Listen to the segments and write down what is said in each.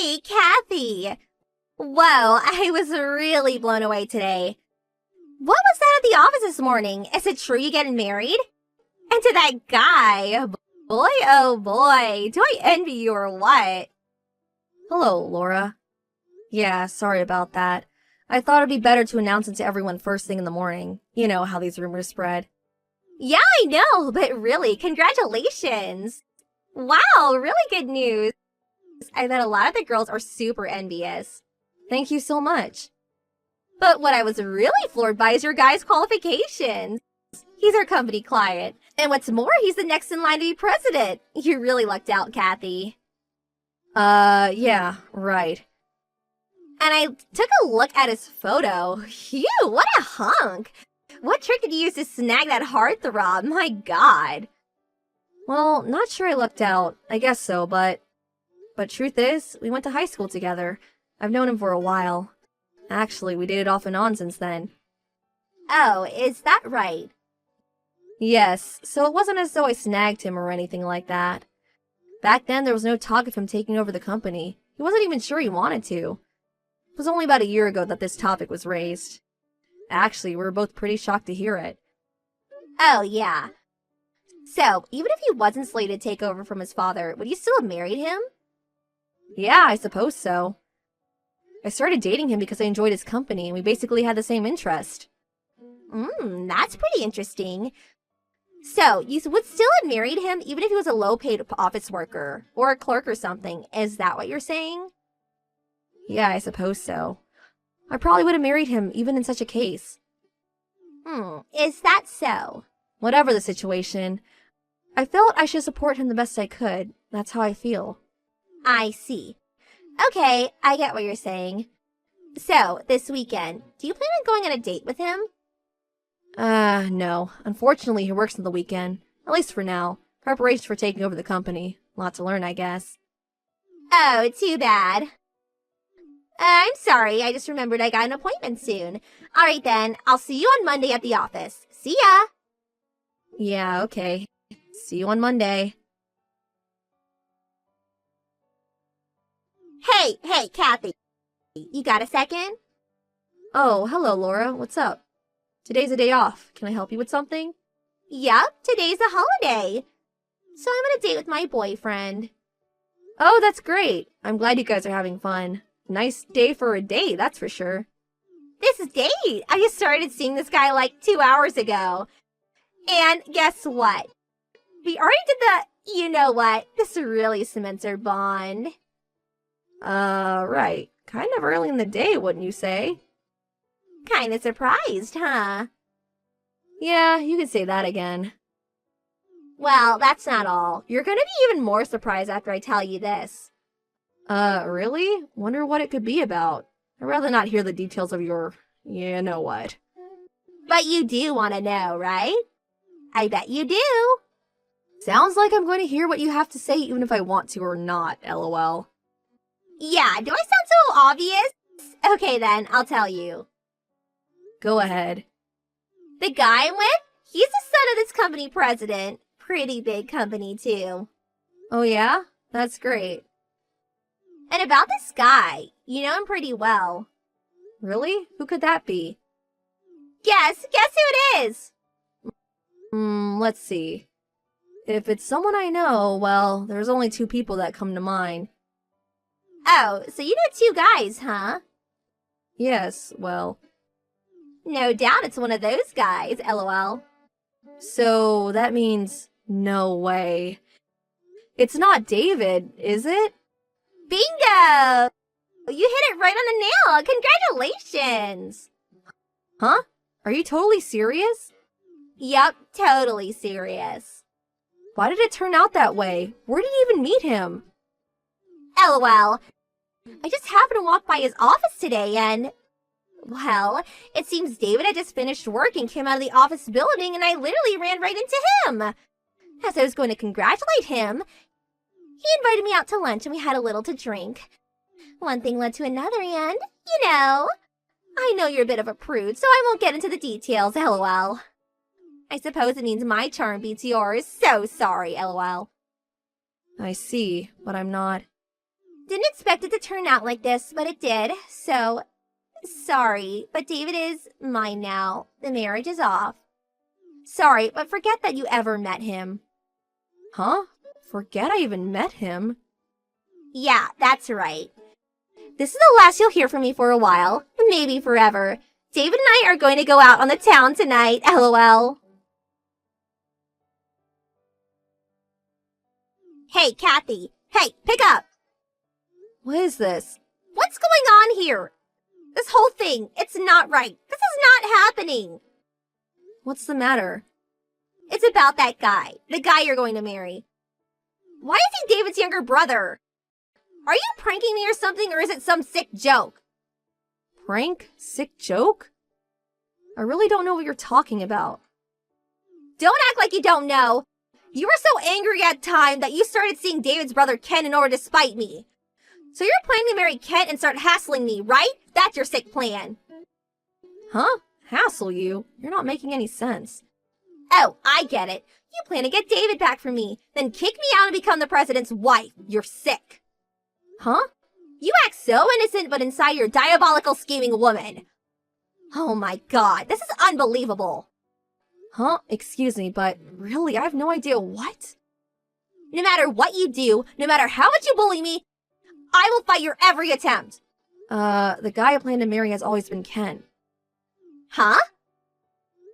Hey, Kathy! Whoa, I was really blown away today. What was that at the office this morning? Is it true you're getting married? And to that guy? Boy, oh boy, do I envy you or what? Hello, Laura. Yeah, sorry about that. I thought it'd be better to announce it to everyone first thing in the morning. You know how these rumors spread. Yeah, I know, but really, congratulations! Wow, really good news. I bet a lot of the girls are super envious. Thank you so much. But what I was really floored by is your guy's qualifications. He's our company client. And what's more, he's the next in line to be president. You really lucked out, Kathy. Yeah, right. And I took a look at his photo. Phew, what a hunk! What trick did you use to snag that heartthrob? My god. Well, not sure I lucked out. I guess so, but truth is, we went to high school together. I've known him for a while. Actually, we dated off and on since then. Oh, is that right? Yes, so it wasn't as though I snagged him or anything like that. Back then, there was no talk of him taking over the company. He wasn't even sure he wanted to. It was only about a year ago that this topic was raised. Actually, we were both pretty shocked to hear it. Oh, yeah. So, even if he wasn't slated to take over from his father, would you still have married him? Yeah, I suppose so. I started dating him because I enjoyed his company, and we basically had the same interest. That's pretty interesting. So, you would still have married him even if he was a low-paid office worker, or a clerk or something. Is that what you're saying? Yeah, I suppose so. I probably would have married him even in such a case. Is that so? Whatever the situation, I felt I should support him the best I could. That's how I feel. I see. Okay, I get what you're saying. So, this weekend, do you plan on going on a date with him? No. Unfortunately, he works on the weekend. At least for now. Preparation for taking over the company. Lot to learn, I guess. Oh, too bad. I'm sorry, I just remembered I got an appointment soon. Alright then, I'll see you on Monday at the office. See ya! Yeah, okay. See you on Monday. Hey, Kathy. You got a second? Oh, hello, Laura. What's up? Today's a day off. Can I help you with something? Yup, today's a holiday. So I'm on a date with my boyfriend. Oh, that's great. I'm glad you guys are having fun. Nice day for a date, that's for sure. This date? I just started seeing this guy like 2 hours ago. And guess what? We already did the, you know what, this really cements our bond. Right. Kind of early in the day, wouldn't you say? Kinda surprised, huh? Yeah, you could say that again. Well, that's not all. You're gonna be even more surprised after I tell you this. Really? Wonder what it could be about. I'd rather not hear the details of your, you know what. But you do want to know, right? I bet you do. Sounds like I'm going to hear what you have to say even if I want to or not, lol. Yeah, do I sound so obvious? Okay then, I'll tell you. Go ahead. The guy I'm with, he's the son of this company president. Pretty big company, too. Oh yeah? That's great. And about this guy, you know him pretty well. Really? Who could that be? Guess who it is? Let's see. If it's someone I know, well, there's only 2 people that come to mind. Oh, so you know 2 guys, huh? Yes, well. No doubt it's one of those guys, lol. So that means no way. It's not David, is it? Bingo! You hit it right on the nail! Congratulations! Huh? Are you totally serious? Yup, totally serious. Why did it turn out that way? Where did you even meet him? LOL. I just happened to walk by his office today and... Well, it seems David had just finished work and came out of the office building and I literally ran right into him. As I was going to congratulate him, he invited me out to lunch and we had a little to drink. One thing led to another and, you know, I know you're a bit of a prude, so I won't get into the details, lol. I suppose it means my charm beats yours. So sorry, lol. I see, but I'm not... Didn't expect it to turn out like this, but it did. So, sorry, but David is mine now. The marriage is off. Sorry, but forget that you ever met him. Huh? Forget I even met him? Yeah, that's right. This is the last you'll hear from me for a while. Maybe forever. David and I are going to go out on the town tonight, LOL. Hey, Kathy. Hey, pick up. What is this? What's going on here? This whole thing, it's not right. This is not happening. What's the matter? It's about that guy. The guy you're going to marry. Why is he David's younger brother? Are you pranking me or something, or is it some sick joke? Prank? Sick joke? I really don't know what you're talking about. Don't act like you don't know. You were so angry at the time that you started seeing David's brother Ken in order to spite me. So you're planning to marry Kent and start hassling me, right? That's your sick plan. Huh? Hassle you? You're not making any sense. Oh, I get it. You plan to get David back from me, then kick me out and become the president's wife. You're sick. Huh? You act so innocent, but inside you're a diabolical scheming woman. Oh my god, this is unbelievable. Huh? Excuse me, but really, I have no idea what? No matter what you do, no matter how much you bully me, I will fight your every attempt. The guy I plan to marry has always been Ken. Huh?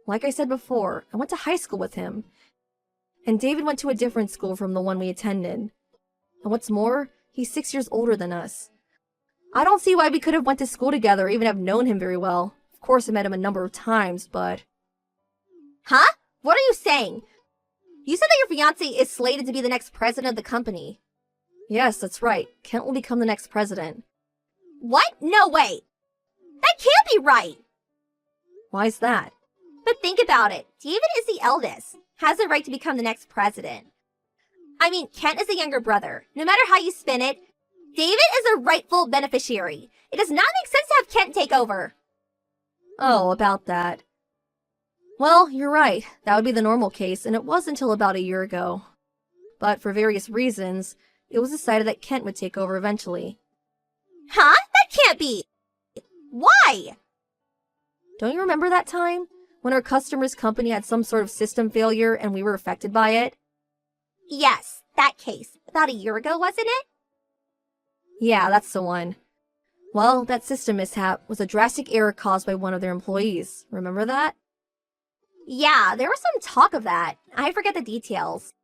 Like I said before, I went to high school with him. And David went to a different school from the one we attended. And what's more, he's 6 years older than us. I don't see why we could have went to school together or even have known him very well. Of course, I met him a number of times, but... Huh? What are you saying? You said that your fiancé is slated to be the next president of the company. Yes, that's right. Kent will become the next president. What? No way. That can't be right. Why's that? But think about it. David is the eldest, has the right to become the next president. I mean, Kent is the younger brother. No matter how you spin it, David is a rightful beneficiary. It does not make sense to have Kent take over. Oh, about that. Well, you're right. That would be the normal case, and it was until about a year ago. But for various reasons, it was decided that Kent would take over eventually. Huh? That can't be. Why? Don't you remember that time? When our customer's company had some sort of system failure and we were affected by it? Yes, that case. About a year ago, wasn't it? Yeah, that's the one. Well, that system mishap was a drastic error caused by one of their employees. Remember that? Yeah, there was some talk of that. I forget the details.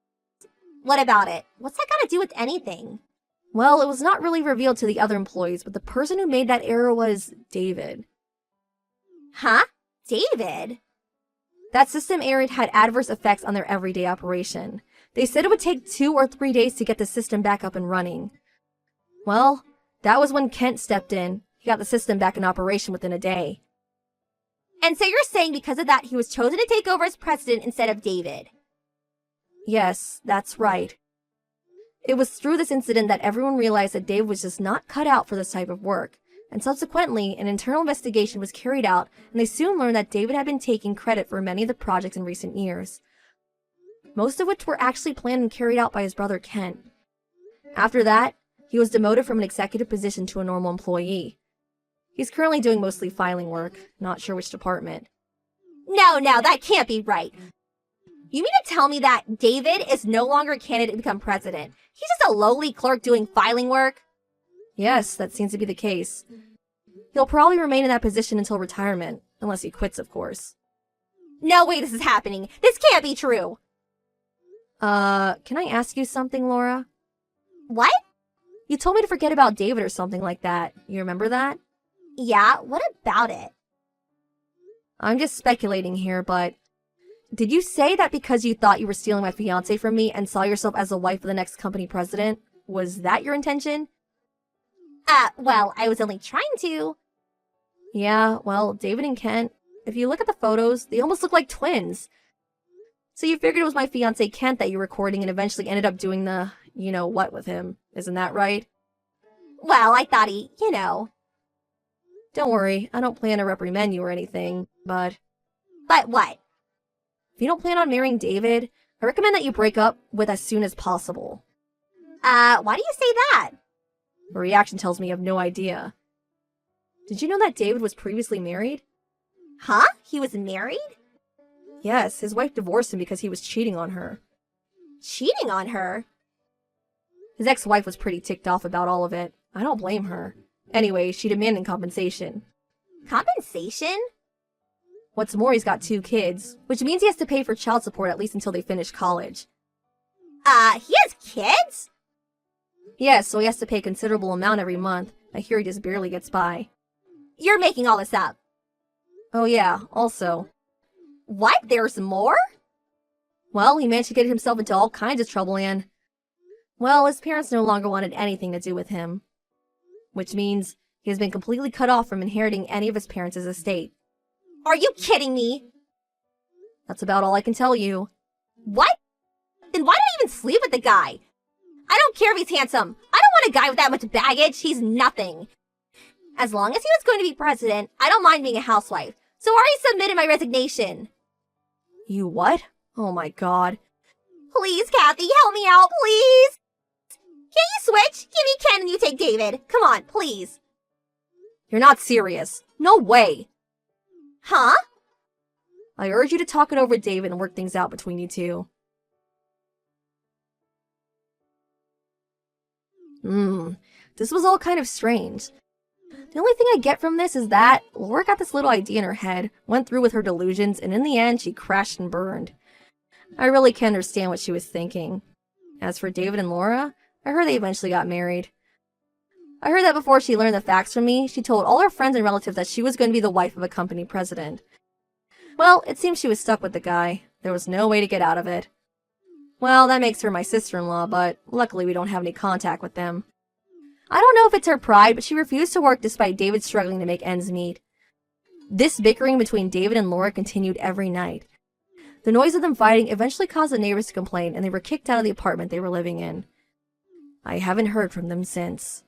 What about it? What's that got to do with anything? Well, it was not really revealed to the other employees, but the person who made that error was David. Huh? David? That system error had adverse effects on their everyday operation. They said it would take 2 or 3 days to get the system back up and running. Well, that was when Kent stepped in. He got the system back in operation within a day. And so you're saying because of that, he was chosen to take over as president instead of David? Yes, that's right. It was through this incident that everyone realized that Dave was just not cut out for this type of work. And subsequently, an internal investigation was carried out, and they soon learned that David had been taking credit for many of the projects in recent years, most of which were actually planned and carried out by his brother Kent. After that, he was demoted from an executive position to a normal employee. He's currently doing mostly filing work, not sure which department. No, that can't be right. You mean to tell me that David is no longer a candidate to become president? He's just a lowly clerk doing filing work? Yes, that seems to be the case. He'll probably remain in that position until retirement, unless he quits, of course. No way this is happening. This can't be true. Can I ask you something, Laura? What? You told me to forget about David or something like that. You remember that? Yeah, what about it? I'm just speculating here, but... Did you say that because you thought you were stealing my fiancé from me and saw yourself as the wife of the next company president? Was that your intention? Well, I was only trying to. Yeah, well, David and Kent, if you look at the photos, they almost look like twins. So you figured it was my fiancé Kent that you were recording and eventually ended up doing the, you know what with him. Isn't that right? Well, I thought he, you know. Don't worry, I don't plan to reprimand you or anything, but... But what? If you don't plan on marrying David, I recommend that you break up with as soon as possible. Why do you say that? Her reaction tells me you have no idea. Did you know that David was previously married? Huh? He was married? Yes, his wife divorced him because he was cheating on her. Cheating on her? His ex-wife was pretty ticked off about all of it. I don't blame her. Anyway, she demanded compensation. Compensation? What's more, he's got 2 kids, which means he has to pay for child support at least until they finish college. He has kids? Yes, so he has to pay a considerable amount every month. I hear he just barely gets by. You're making all this up. Oh yeah, also. What? There's more? Well, he managed to get himself into all kinds of trouble and... Well, his parents no longer wanted anything to do with him. Which means he has been completely cut off from inheriting any of his parents' estate. Are you kidding me? That's about all I can tell you. What? Then why did I even sleep with the guy? I don't care if he's handsome. I don't want a guy with that much baggage. He's nothing. As long as he was going to be president, I don't mind being a housewife. So I already submitted my resignation. You what? Oh my god. Please, Kathy, help me out, please. Can you switch? Give me Ken and you take David. Come on, please. You're not serious. No way. Huh? I urge you to talk it over with David and work things out between you two. This was all kind of strange. The only thing I get from this is that Laura got this little idea in her head, went through with her delusions, and in the end, she crashed and burned. I really can't understand what she was thinking. As for David and Laura, I heard they eventually got married. I heard that before she learned the facts from me, she told all her friends and relatives that she was going to be the wife of a company president. Well, it seems she was stuck with the guy. There was no way to get out of it. Well, that makes her my sister-in-law, but luckily we don't have any contact with them. I don't know if it's her pride, but she refused to work despite David struggling to make ends meet. This bickering between David and Laura continued every night. The noise of them fighting eventually caused the neighbors to complain, and they were kicked out of the apartment they were living in. I haven't heard from them since.